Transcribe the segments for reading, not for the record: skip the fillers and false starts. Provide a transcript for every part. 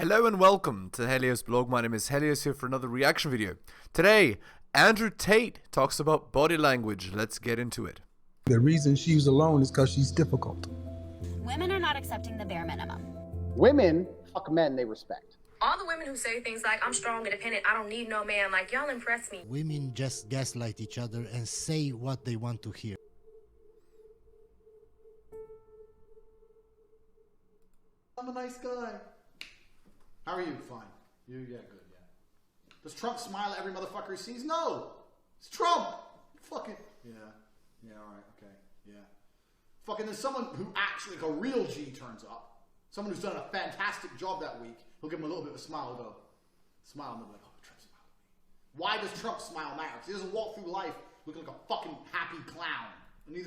Hello and welcome to the heliosblog. My name is Helios here for another reaction video. Today, Andrew Tate talks about body language. Let's get into it. The reason she's alone is because she's difficult. Women are not accepting the bare minimum. Women fuck men they respect. All the women who say things like, I'm strong, independent, I don't need no man, like, y'all impress me. Women just gaslight each other and say what they want to hear. I'm a nice guy. How are you? Fine. You? Yeah, good, yeah. Does Trump smile at every motherfucker he sees? No! It's Trump! Fucking... Yeah, alright, okay, yeah. Fucking there's someone who actually, like a real G turns up. Someone who's done a fantastic job that week. He'll give him a little bit of a smile and go, smile, and they'll be like, oh, Trump smiled at me. Why does Trump smile matter? Because he doesn't walk through life looking like a fucking happy clown.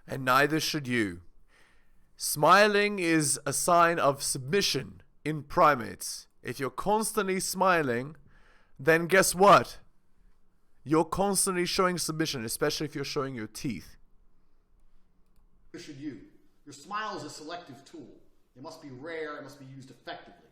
And neither should you. Smiling is a sign of submission in primates. If you're constantly smiling, then guess what? You're constantly showing submission, especially if you're showing your teeth. Should you? Your smile is a selective tool. It must be rare, it must be used effectively.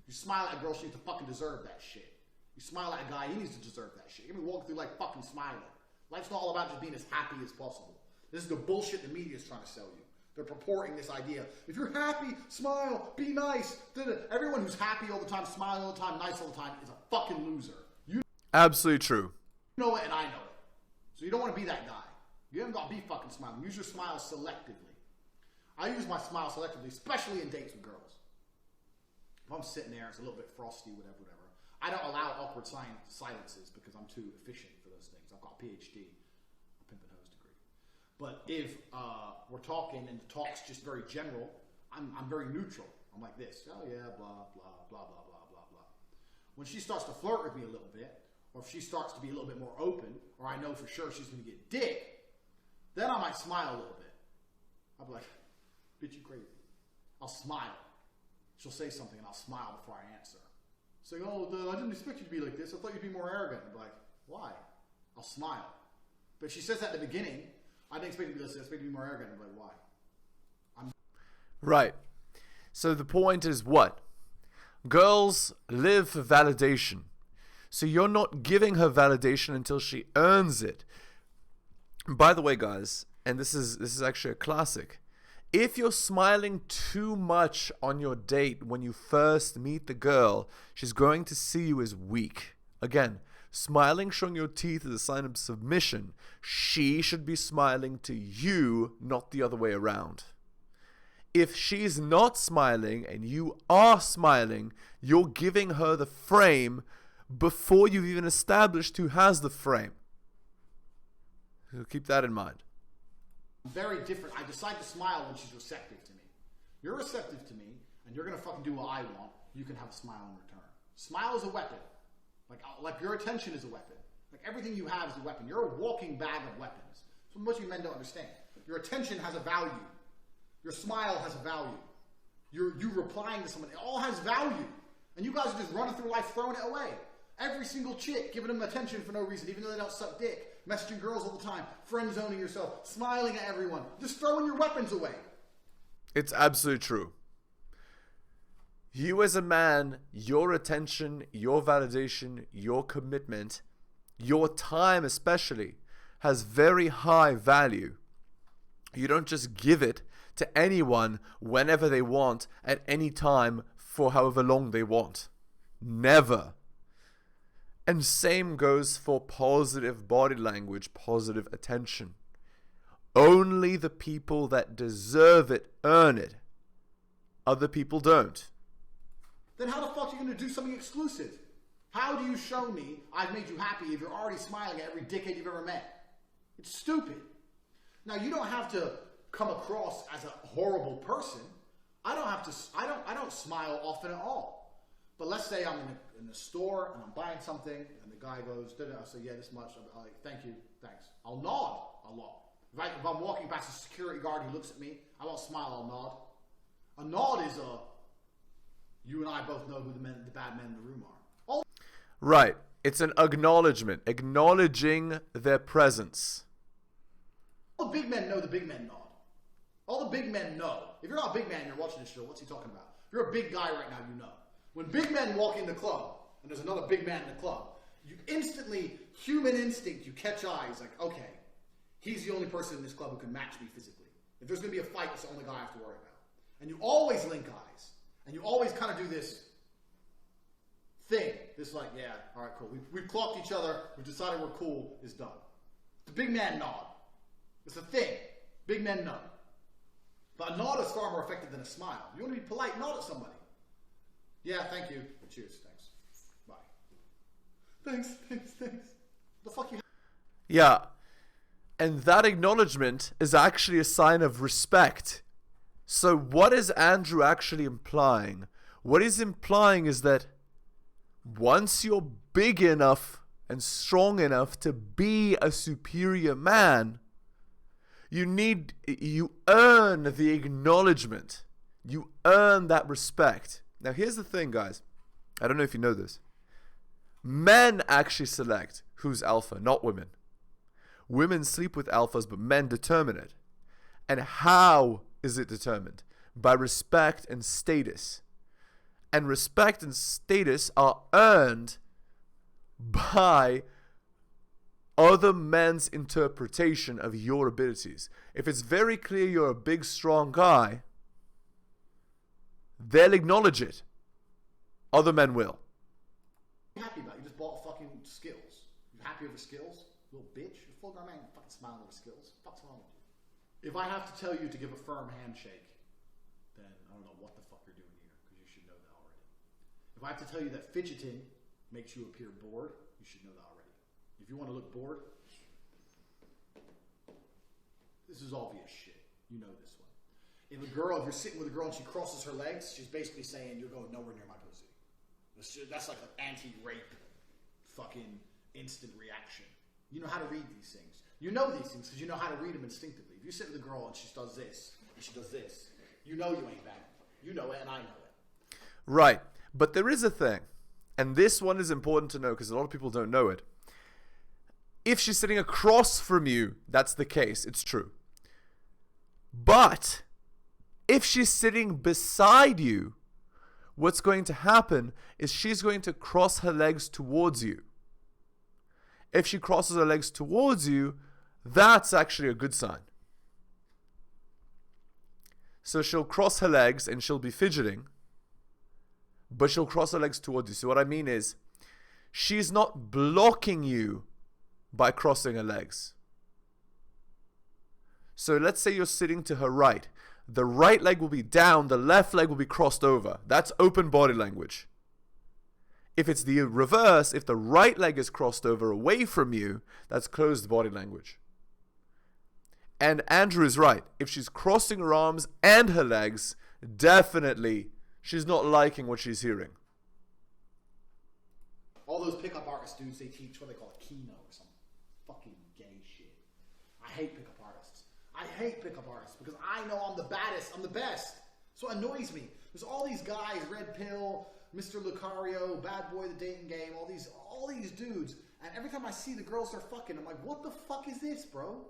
You smile at a girl, she needs to fucking deserve that shit. You smile at a guy, he needs to deserve that shit. You can be walking through life fucking smiling. Life's not all about just being as happy as possible. This is the bullshit the media is trying to sell you. They're purporting this idea. If you're happy, smile, be nice. Everyone who's happy all the time, smiling all the time, nice all the time is a fucking loser. You Absolutely true. know it and I know it. So you don't want to be that guy. You haven't got to be fucking smiling. Use your smile selectively. I use my smile selectively, especially in dates with girls. If I'm sitting there, it's a little bit frosty, whatever. I don't allow awkward silences because I'm too efficient for those things. I've got a PhD, a pimp and hose degree. But if we're talking and the talk's just very general, I'm very neutral. I'm like this. Oh yeah, blah, blah, blah, blah, blah, blah, blah. When she starts to flirt with me a little bit, or if she starts to be a little bit more open, or I know for sure she's going to get dick, then I might smile a little bit. I'll be like, bitch, you crazy. I'll smile. She'll say something and I'll smile before I answer. Say, oh, I didn't expect you to be like this. I thought you'd be more arrogant. I'll be like, why? I'll smile. But if she says that at the beginning, I didn't expect you to be this. I expected you to be more arrogant. I'm like, why? Right. So the point is what? Girls live for validation. So you're not giving her validation until she earns it. By the way, guys, and this is actually a classic. If you're smiling too much on your date when you first meet the girl, she's going to see you as weak. Again, smiling, showing your teeth is a sign of submission. She should be smiling to you, not the other way around. If she's not smiling and you are smiling, you're giving her the frame before you've even established who has the frame. So keep that in mind. Very different. I decide to smile when she's receptive to me. You're receptive to me, and you're going to fucking do what I want. You can have a smile in return. Smile is a weapon. Like your attention is a weapon. Like everything you have is a weapon. You're a walking bag of weapons. So most of you men don't understand. Your attention has a value. Your smile has a value. You replying to someone, it all has value. And you guys are just running through life throwing it away. Every single chick giving them attention for no reason, even though they don't suck dick. Messaging girls all the time, friend zoning yourself, smiling at everyone, just throwing your weapons away. It's absolutely true. You as a man, your attention, your validation, your commitment, your time especially, has very high value. You don't just give it to anyone whenever they want, at any time, for however long they want. Never. And same goes for positive body language, positive attention. Only the people that deserve it earn it. Other people don't. Then how the fuck are you going to do something exclusive? How do you show me I've made you happy if you're already smiling at every dickhead you've ever met? It's stupid. Now you don't have to come across as a horrible person. I don't smile often at all. But let's say I'm in the store and I'm buying something and the guy goes, I'll say, yeah, this much. I'm like, thank you, thanks. I'll nod a lot. If I'm walking past a security guard who looks at me, I won't smile, I'll nod. A nod is you and I both know who the bad men in the room are. Right. It's an acknowledgement. Acknowledging their presence. All the big men know the big men nod. All the big men know. If you're not a big man and you're watching this show, what's he talking about? If you're a big guy right now, you know. When big men walk in the club, and there's another big man in the club, you instantly, human instinct, you catch eyes like, okay, he's the only person in this club who can match me physically. If there's going to be a fight, it's the only guy I have to worry about. And you always link eyes. And you always kind of do this thing. This like, yeah, all right, cool. We've clocked each other. We've decided we're cool. It's done. The big man nod. It's a thing. Big men nod. But a nod is far more effective than a smile. You want to be polite, nod at somebody. Yeah, thank you. Cheers, thanks. Bye. Thanks. The fuck you... Yeah. And that acknowledgement is actually a sign of respect. So what is Andrew actually implying? What he's implying is that once you're big enough and strong enough to be a superior man, you earn the acknowledgement. You earn that respect. Now here's the thing, guys. I don't know if you know this. Men actually select who's alpha, not women. Women sleep with alphas, but men determine it. And how is it determined? By respect and status. And respect and status are earned by other men's interpretation of your abilities. If it's very clear you're a big, strong guy, they'll acknowledge it. Other men will. What are you happy about? You just bought fucking skills. You happy over skills? Little bitch. You're full grown man. Fucking smiling over skills. What's wrong with you? If I have to tell you to give a firm handshake, then I don't know what the fuck you're doing here, because you should know that already. If I have to tell you that fidgeting makes you appear bored, you should know that already. If you want to look bored, this is obvious shit. You know this one. If you're sitting with a girl and she crosses her legs, she's basically saying you're going nowhere near my pussy. That's like an anti-rape fucking instant reaction. You know how to read these things. You know these things because you know how to read them instinctively. If you sit with a girl and she does this, and she does this, you know you ain't banging. You know it and I know it. Right. But there is a thing. And this one is important to know because a lot of people don't know it. If she's sitting across from you, that's the case. It's true. But if she's sitting beside you, what's going to happen is she's going to cross her legs towards you. If she crosses her legs towards you, that's actually a good sign. So she'll cross her legs and she'll be fidgeting, but she'll cross her legs towards you. So what I mean is, she's not blocking you by crossing her legs. So let's say you're sitting to her right. The right leg will be down, the left leg will be crossed over. That's open body language. If it's the reverse, if the right leg is crossed over away from you, that's closed body language. And Andrew is right. If she's crossing her arms and her legs, definitely she's not liking what she's hearing. All those pickup artist dudes, they teach what they call a keynote or some fucking gay shit. I hate pickup artists. I hate pickup artists because I know I'm the baddest. I'm the best. So it annoys me. There's all these guys, Red Pill, Mr. Lucario, Bad Boy, The Dating Game, all these dudes. And every time I see the girls they're fucking, I'm like, what the fuck is this, bro?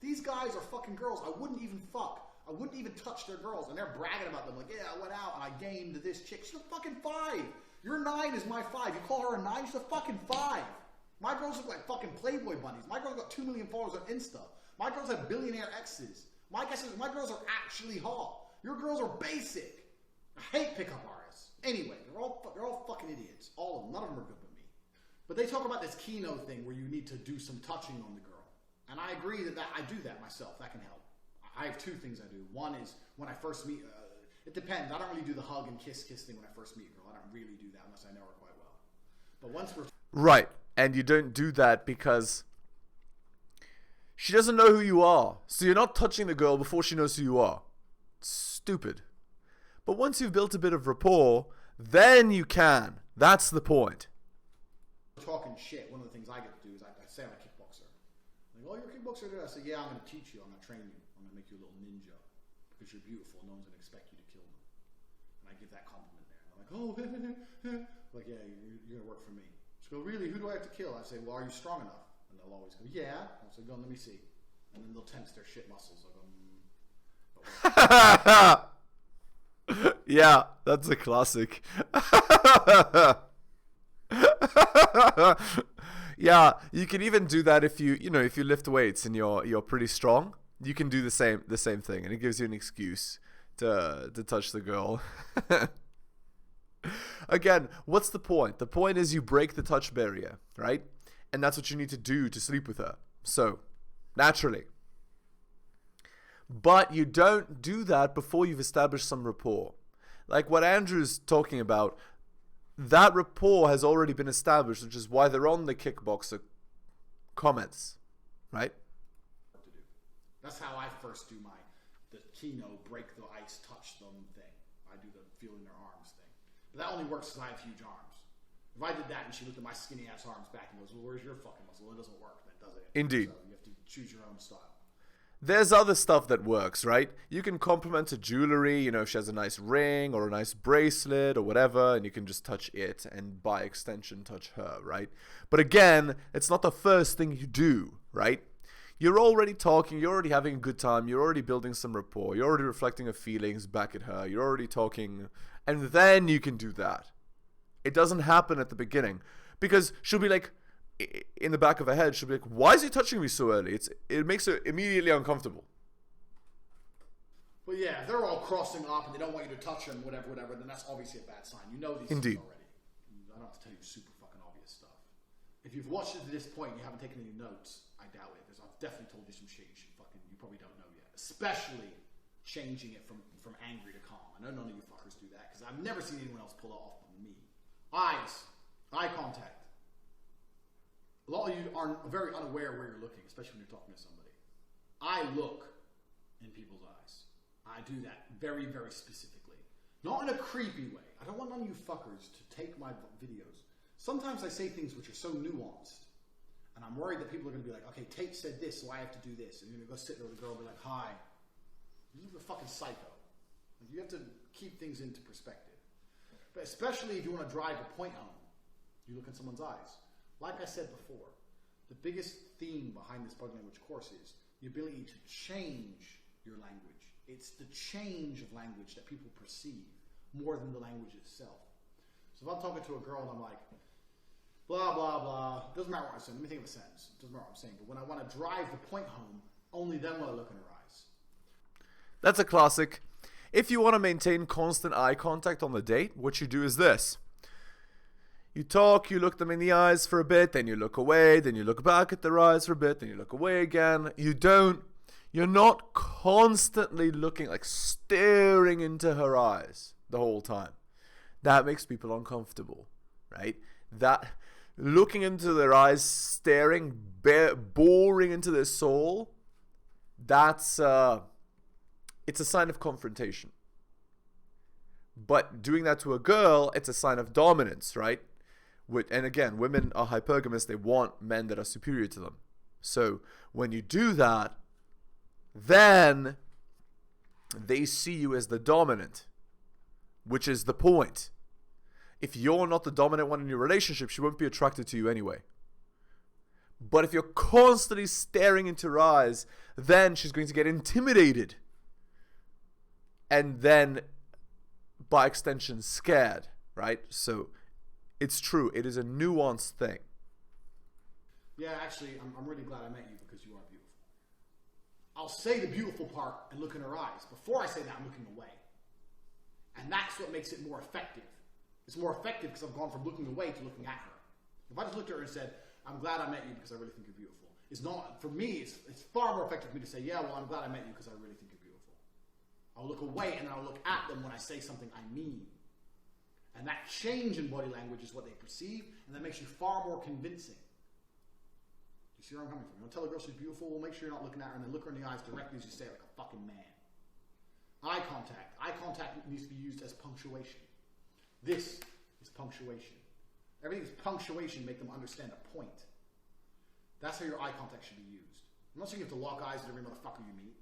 These guys are fucking girls I wouldn't even fuck. I wouldn't even touch their girls. And they're bragging about them like, yeah, I went out and I gamed this chick. She's a fucking 5. Your 9 is my 5. You call her a 9? She's a fucking 5. My girls look like fucking Playboy bunnies. My girls got 2 million followers on Insta. My girls have billionaire exes. My girls are actually hot. Your girls are basic. I hate pickup artists. Anyway, they're all fucking idiots. All of them. None of them are good with me. But they talk about this keynote thing where you need to do some touching on the girl. And I agree that I do that myself. That can help. I have 2 things I do. One is when I first meet, it depends. I don't really do the hug and kiss thing when I first meet a girl. I don't really do that unless I know her quite well. But once we're... Right. And you don't do that because she doesn't know who you are. So you're not touching the girl before she knows who you are. It's stupid. But once you've built a bit of rapport, then you can. That's the point. Talking shit, one of the things I get to do is I say I'm a kickboxer. Like, oh, you're a kickboxer? I say, yeah, I'm going to teach you. I'm going to train you. I'm going to make you a little ninja. Because you're beautiful. No one's going to expect you to kill them. And I give that compliment there. And I'm like, oh, like, yeah, you're going to work for me. She goes, really? Who do I have to kill? I say, well, are you strong enough? And they'll always go, yeah. I'll say, go on, let me see. And then they'll tense their shit muscles. I'll go, Yeah, that's a classic. Yeah, you can even do that if you lift weights and you're pretty strong. You can do the same thing, and it gives you an excuse to touch the girl. Again, what's the point? The point is you break the touch barrier, right? And that's what you need to do to sleep with her. So, naturally. But you don't do that before you've established some rapport. Like what Andrew's talking about, that rapport has already been established, which is why they're on the Kickboxer comments, right? That's how I first do the Kino break the ice, touch them thing. I do the feeling their arms thing. But that only works because I have huge arms. If I did that and she looked at my skinny ass arms back and goes, well, where's your fucking muscle? It doesn't work then, does it? Indeed. So you have to choose your own style. There's other stuff that works, right? You can compliment her jewelry, if she has a nice ring or a nice bracelet or whatever, and you can just touch it and by extension touch her, right? But again, it's not the first thing you do, right? You're already talking, you're already having a good time, you're already building some rapport, you're already reflecting her feelings back at her, you're already talking, and then you can do that. It doesn't happen at the beginning, because she'll be like, in the back of her head, she'll be like, why is he touching me so early? It makes her immediately uncomfortable. Well, yeah, if they're all crossing off and they don't want you to touch them, whatever, then that's obviously a bad sign. You know these Indeed. things already. I don't have to tell you super fucking obvious stuff. If you've watched it to this point and you haven't taken any notes, I doubt it, because I've definitely told you some shit you probably don't know yet. Especially changing it from angry to calm. I know none of you fuckers do that, because I've never seen anyone else pull it off on me. Eyes. Eye contact. A lot of you are very unaware where you're looking, especially when you're talking to somebody. I look in people's eyes. I do that very, very specifically. Not in a creepy way. I don't want none of you fuckers to take my videos. Sometimes I say things which are so nuanced, and I'm worried that people are going to be like, okay, Tate said this, so I have to do this. And you're going to go sit there with a girl and be like, hi. You're a fucking psycho. You have to keep things into perspective. But especially if you want to drive a point home, you look in someone's eyes. Like I said before, the biggest theme behind this body language course is the ability to change your language. It's the change of language that people perceive more than the language itself. So if I'm talking to a girl and I'm like, blah, blah, blah, doesn't matter what I'm saying. Let me think of a sentence. Doesn't matter what I'm saying. But when I want to drive the point home, only then will I look in her eyes. That's a classic. If you want to maintain constant eye contact on the date, what you do is this. You talk, you look them in the eyes for a bit, then you look away, then you look back at their eyes for a bit, then you look away again. You're not constantly looking, like staring into her eyes the whole time. That makes people uncomfortable, right? That looking into their eyes, staring, boring into their soul, it's a sign of confrontation. But doing that to a girl, it's a sign of dominance, right? And again, women are hypergamous. They want men that are superior to them. So when you do that, then they see you as the dominant, which is the point. If you're not the dominant one in your relationship, she won't be attracted to you anyway. But if you're constantly staring into her eyes, then she's going to get intimidated. And then, by extension, scared, right? So it's true. It is a nuanced thing. Yeah, actually, I'm really glad I met you because you are beautiful. I'll say the beautiful part and look in her eyes. Before I say that, I'm looking away. And that's what makes it more effective. It's more effective because I've gone from looking away to looking at her. If I just looked at her and said, I'm glad I met you because I really think you're beautiful. It's not, for me, it's far more effective for me to say, yeah, well, I'm glad I met you because I really think you're beautiful. I'll look away and then I'll look at them when I say something I mean. And that change in body language is what they perceive, and that makes you far more convincing. You see where I'm coming from? You want to tell a girl she's beautiful? Well, make sure you're not looking at her and then look her in the eyes directly as you say it like a fucking man. Eye contact. Eye contact needs to be used as punctuation. This is punctuation. Everything is punctuation to make them understand a point. That's how your eye contact should be used. I'm not saying you have to lock eyes with every motherfucker you meet,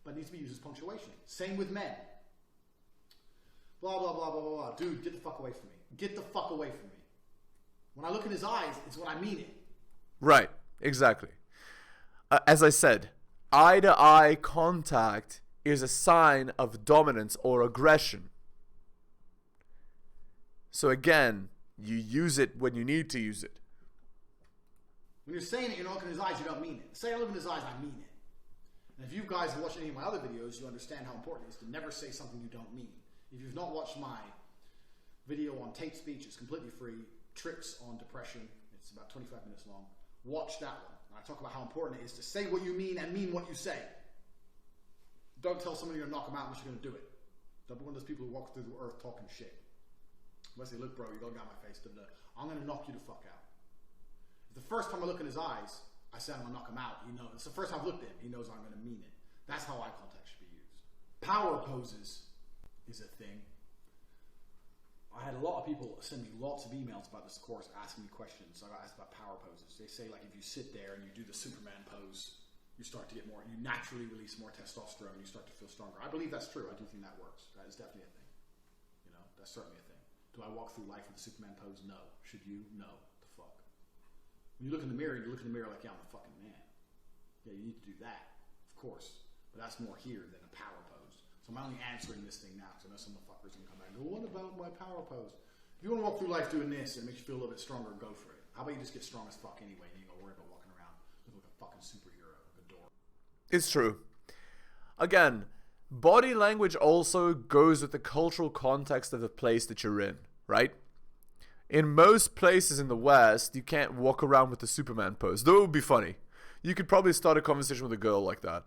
but it needs to be used as punctuation. Same with men. Blah, blah, blah, blah, blah, blah. Dude, get the fuck away from me. Get the fuck away from me. When I look in his eyes, it's when I mean it. Right, exactly. As I said, eye-to-eye contact is a sign of dominance or aggression. So again, you use it when you need to use it. When you're saying it, you're not looking in his eyes, you don't mean it. Say I look in his eyes, I mean it. And if you guys have watched any of my other videos, you understand how important it is to never say something you don't mean. If you've not watched my video on Tate speech, it's completely free. Tricks on depression. It's about 25 minutes long. Watch that one. And I talk about how important it is to say what you mean and mean what you say. Don't tell somebody you're going to knock them out unless you're going to do it. Don't be one of those people who walk through the earth talking shit. Unless they look, bro, you got to get out my face. I'm going to knock you the fuck out. If the first time I look in his eyes, I say I'm going to knock him out, he knows. It's the first time I've looked at him, he knows I'm going to mean it. That's how eye contact should be used. Power poses is a thing. I had a lot of people send me lots of emails about this course asking me questions. So I got asked about power poses. They say, like, if you sit there and you do the Superman pose, you start to get more, you naturally release more testosterone, you start to feel stronger. I believe that's true. I do think that works. That is definitely a thing. You know, that's certainly a thing. Do I walk through life with the Superman pose? No. Should you? No. The fuck? When you look in the mirror, you look in the mirror like, yeah, I'm the fucking man. Yeah, you need to do that, of course. But that's more here than a power pose. So I'm only answering this thing now because I know some motherfuckers are going to come back and go, what about my power pose? If you want to walk through life doing this and it makes you feel a little bit stronger, go for it. How about you just get strong as fuck anyway and you ain't going to worry about walking around looking like a fucking superhero, like a door. It's true. Again, body language also goes with the cultural context of the place that you're in, right? In most places in the West, you can't walk around with the Superman pose. Though it would be funny. You could probably start a conversation with a girl like that.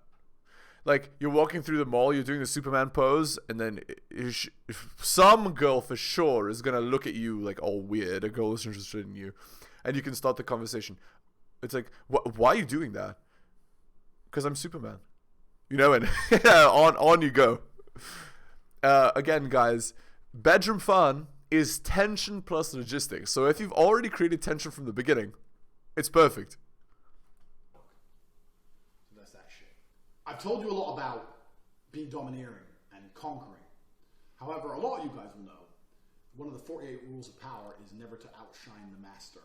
Like, you're walking through the mall, you're doing the Superman pose, and then some girl for sure is going to look at you like all weird. A girl is interested in you. And you can start the conversation. It's like, why are you doing that? Because I'm Superman. You know, and on you go. Again, guys, bedroom fun is tension plus logistics. So if you've already created tension from the beginning, it's perfect. So that's that shit. I've told you a lot about being domineering and conquering. However, a lot of you guys will know one of the 48 rules of power is never to outshine the master.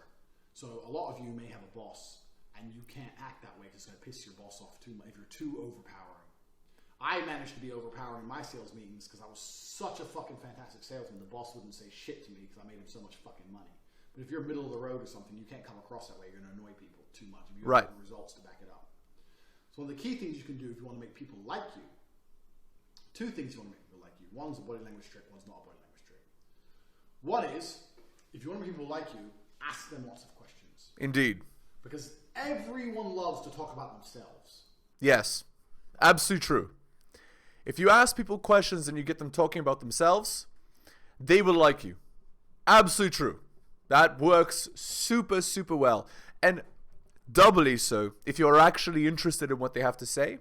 So a lot of you may have a boss and you can't act that way because it's going to piss your boss off too much if you're too overpowering. I managed to be overpowering in my sales meetings because I was such a fucking fantastic salesman. The boss wouldn't say shit to me because I made him so much fucking money. But if you're middle of the road or something, you can't come across that way. You're going to annoy people too much. If you don't have the results to back it up. So one of the key things you can do if you want to make people like you, two things you want to make people like you. One's a body language trick, one's not a body language trick. One is, if you want to make people like you, ask them lots of questions. Indeed. Because everyone loves to talk about themselves. Yes, absolutely true. If you ask people questions and you get them talking about themselves, they will like you. Absolutely true. That works super, super well. And doubly so if you're actually interested in what they have to say.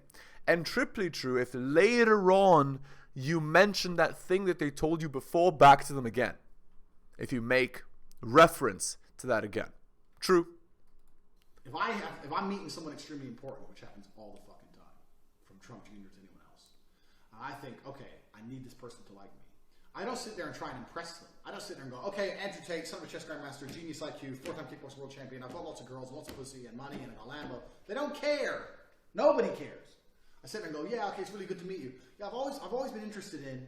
And triply true if later on you mention that thing that they told you before back to them again. If you make reference to that again. True. If I'm meeting someone extremely important, which happens all the fucking time, from Trump Jr. to anyone else, and I think, okay, I need this person to like me. I don't sit there and try and impress them. I don't sit there and go, okay, Andrew Tate, son of a chess grandmaster, genius IQ, 4-time kickboxing world champion, I've got lots of girls, lots of pussy and money, and I got Lambo. They don't care. Nobody cares. I sit there and go, yeah, okay, it's really good to meet you. Yeah, I've always been interested in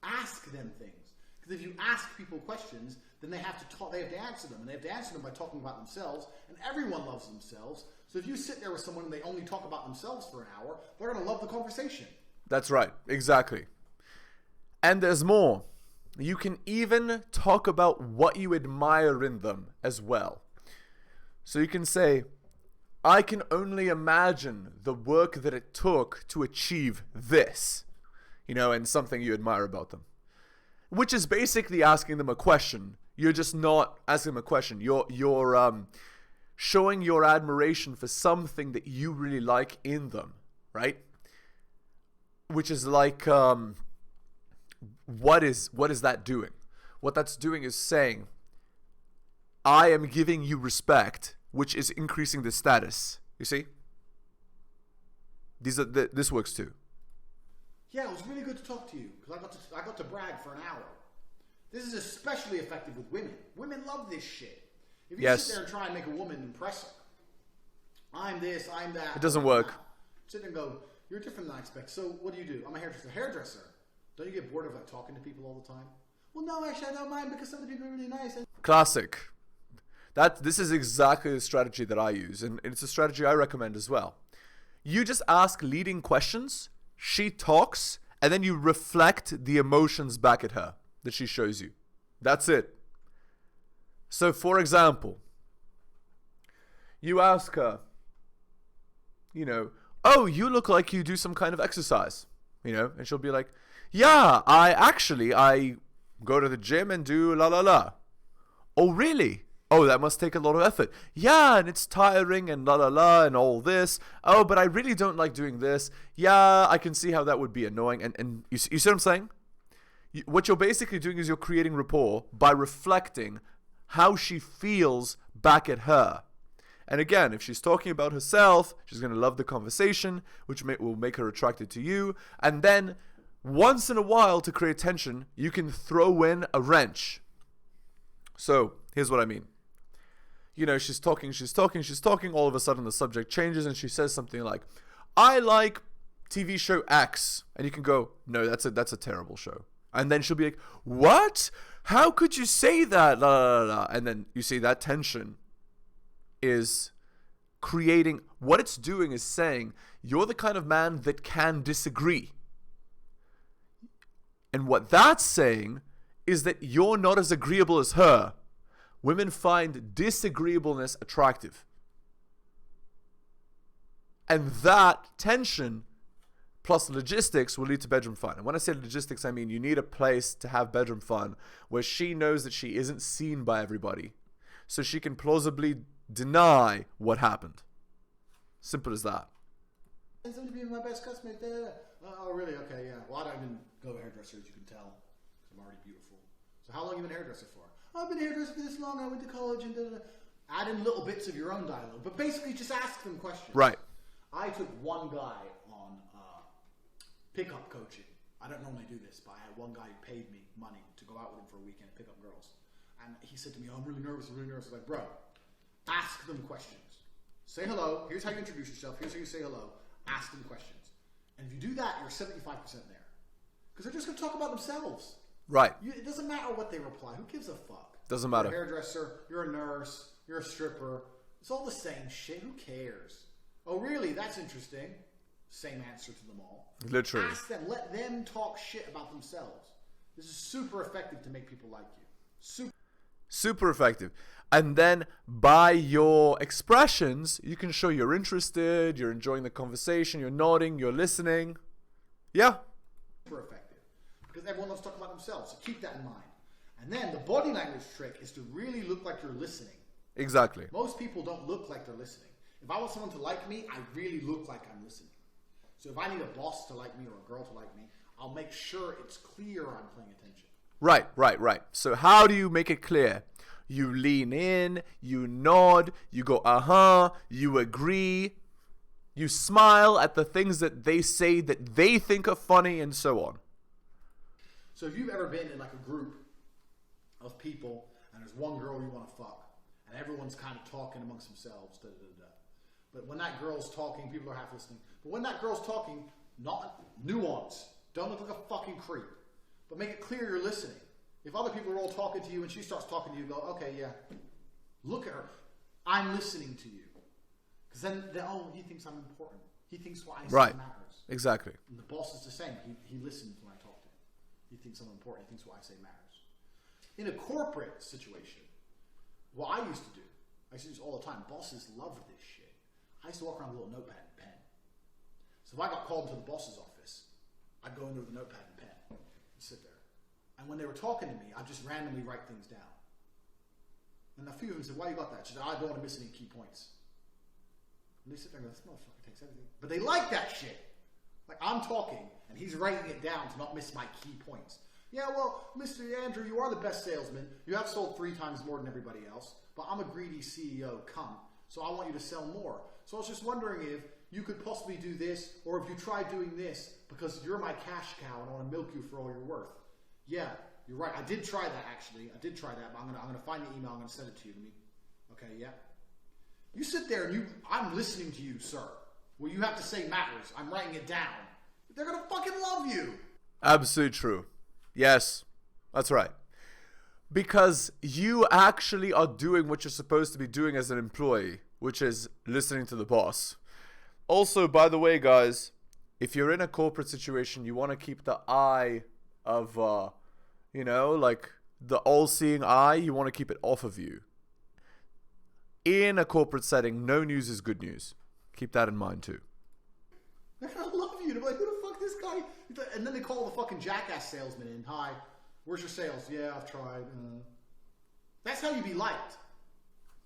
ask them things. Because if you ask people questions, then they have to talk, they have to answer them, and they have to answer them by talking about themselves, and everyone loves themselves. So if you sit there with someone and they only talk about themselves for an hour, they're going to love the conversation. That's right, exactly. And there's more. You can even talk about what you admire in them as well. So you can say, I can only imagine the work that it took to achieve this, you know, and something you admire about them. Which is basically asking them a question. You're just not asking them a question. You're showing your admiration for something that you really like in them, right? Which is like, what is that doing? What that's doing is saying, I am giving you respect, which is increasing the status. You see? This works too. Yeah, it was really good to talk to you because I got to brag for an hour. This is especially effective with women. Women love this shit. If you sit there and try and make a woman impress her, I'm this, I'm that. It doesn't work. Sit there and go, you're different than I expect. So what do? I'm a hairdresser. Hairdresser. Don't you get bored of like talking to people all the time? Well, no, actually, I don't mind because some of the people are really nice. Classic. This is exactly the strategy that I use, and it's a strategy I recommend as well. You just ask leading questions, she talks, and then you reflect the emotions back at her that she shows you. That's it. So, for example, you ask her, oh, you look like you do some kind of exercise, and she'll be like, yeah, I go to the gym and do la la la. Oh, really? Oh, that must take a lot of effort. Yeah, and it's tiring and la la la and all this. Oh, but I really don't like doing this. Yeah, I can see how that would be annoying. And you see what I'm saying? What you're basically doing is you're creating rapport by reflecting how she feels back at her. And again, if she's talking about herself, she's going to love the conversation, which will make her attracted to you. And then, once in a while, to create tension, you can throw in a wrench. So, here's what I mean. She's talking. All of a sudden, the subject changes, and she says something like, I like TV show X. And you can go, no, that's a terrible show. And then she'll be like, what? How could you say that? La, la, la, la. And then you see that tension is creating, what it's doing is saying, you're the kind of man that can disagree. And what that's saying is that you're not as agreeable as her. Women find disagreeableness attractive. And that tension plus logistics will lead to bedroom fun. And when I say logistics, I mean you need a place to have bedroom fun where she knows that she isn't seen by everybody, so she can plausibly deny what happened. Simple as that. And somebody being my best customer. Oh, really? Okay, yeah. Well, I don't even go to a hairdresser, as you can tell, because I'm already beautiful. So how long have you been a hairdresser for? Oh, I've been a hairdresser for this long. I went to college and da-da-da. Add in little bits of your own dialogue, but basically just ask them questions. Right. I took one guy on pickup coaching. I don't normally do this, but I had one guy who paid me money to go out with him for a weekend and pick up girls. And he said to me, oh, I'm really nervous. I was like, bro, ask them questions. Say hello. Here's how you introduce yourself. Here's how you say hello. Ask them questions. And if you do that, you're 75% there. Because they're just going to talk about themselves. Right. It doesn't matter what they reply. Who gives a fuck? Doesn't matter. You're a hairdresser. You're a nurse. You're a stripper. It's all the same shit. Who cares? Oh, really? That's interesting. Same answer to them all. Literally. Ask them. Let them talk shit about themselves. This is super effective to make people like you. Super effective. And then by your expressions, you can show you're interested, you're enjoying the conversation, you're nodding, you're listening. Yeah. Super effective. Because everyone loves talking about themselves. So keep that in mind. And then the body language trick is to really look like you're listening. Exactly. Most people don't look like they're listening. If I want someone to like me, I really look like I'm listening. So if I need a boss to like me or a girl to like me, I'll make sure it's clear I'm paying attention. Right. So how do you make it clear? You lean in, you nod, you go, uh-huh, you agree, you smile at the things that they say that they think are funny, and so on. So if you've ever been in like a group of people and there's one girl you want to fuck and everyone's kind of talking amongst themselves, but when that girl's talking, people are half listening. But when that girl's talking, not nuance. Don't look like a fucking creep. But make it clear you're listening. If other people are all talking to you and she starts talking to you, go, okay, yeah. Look at her. I'm listening to you. Because then, he thinks I'm important. He thinks what I say matters. Exactly. And the boss is the same. He listens when I talk to him. He thinks I'm important. He thinks what I say matters. In a corporate situation, what I used to do, I used to do this all the time. Bosses love this shit. I used to walk around with a little notepad and pen. So if I got called into the boss's office, I'd go in there with a notepad and pen and sit there. And when they were talking to me, I'd just randomly write things down. And a few of them said, why you got that? She said, I don't want to miss any key points. And they sit there and go, this motherfucker takes everything. But they like that shit. Like, I'm talking, and he's writing it down to not miss my key points. Yeah, well, Mr. Andrew, you are the best salesman. You have sold 3 times more than everybody else. But I'm a greedy CEO cunt, so I want you to sell more. So I was just wondering if you could possibly do this, or if you try doing this, because you're my cash cow and I want to milk you for all you're worth. Yeah, you're right. I did try that, actually. I did try that, but I'm gonna find the email. I'm gonna send it to you. Okay, yeah. You sit there and I'm listening to you, sir. What you have to say matters. I'm writing it down. They're gonna fucking love you. Absolutely true. Yes, that's right. Because you actually are doing what you're supposed to be doing as an employee, which is listening to the boss. Also, by the way, guys, if you're in a corporate situation, you want to keep the eye of, like the all-seeing eye, you want to keep it off of you. In a corporate setting, no news is good news. Keep that in mind too. I love you. They're like, who the fuck this guy? And then they call the fucking jackass salesman in. Hi, where's your sales? Yeah, I've tried. That's how you be liked.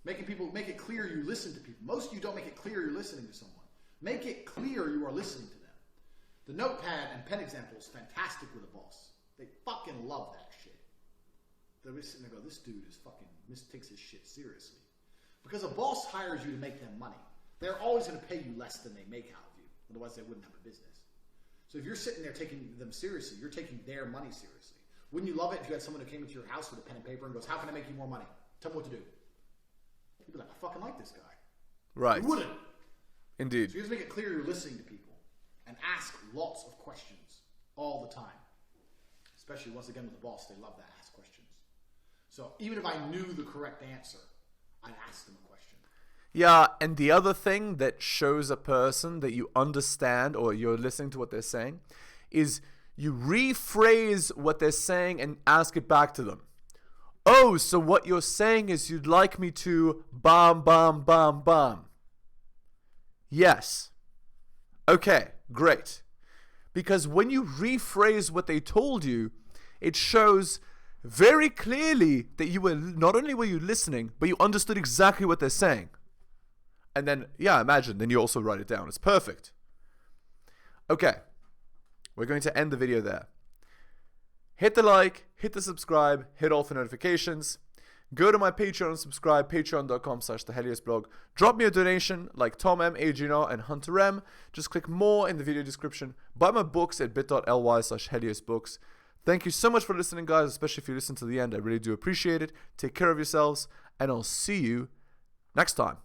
Make it clear you listen to people. Most of you don't make it clear you're listening to someone. Make it clear you are listening to them. The notepad and pen example is fantastic with a boss. They fucking love that shit. They're sitting there go, this dude is fucking takes his shit seriously. Because a boss hires you to make them money. They're always going to pay you less than they make out of you. Otherwise, they wouldn't have a business. So if you're sitting there taking them seriously, you're taking their money seriously. Wouldn't you love it if you had someone who came into your house with a pen and paper and goes, how can I make you more money? Tell me what to do. You'd be like, I fucking like this guy. Right. You wouldn't. Indeed. So you have to make it clear you're listening to people and ask lots of questions all the time. Especially, once again, with the boss, they love to ask questions. So even if I knew the correct answer, I'd ask them a question. Yeah, and the other thing that shows a person that you understand or you're listening to what they're saying is you rephrase what they're saying and ask it back to them. Oh, so what you're saying is you'd like me to bomb, bomb, bomb, bomb. Yes. Okay, great. Because when you rephrase what they told you, it shows very clearly that you were, not only were you listening, but you understood exactly what they're saying. And then, yeah, imagine, then you also write it down. It's perfect. Okay. We're going to end the video there. Hit the like, hit the subscribe, hit all for notifications. Go to my Patreon and subscribe, patreon.com/theheliosblog. Drop me a donation like Tom M, Adriana, and Hunter M. Just click more in the video description. Buy my books at bit.ly/heliosbooks. Thank you so much for listening, guys, especially if you listen to the end. I really do appreciate it. Take care of yourselves, and I'll see you next time.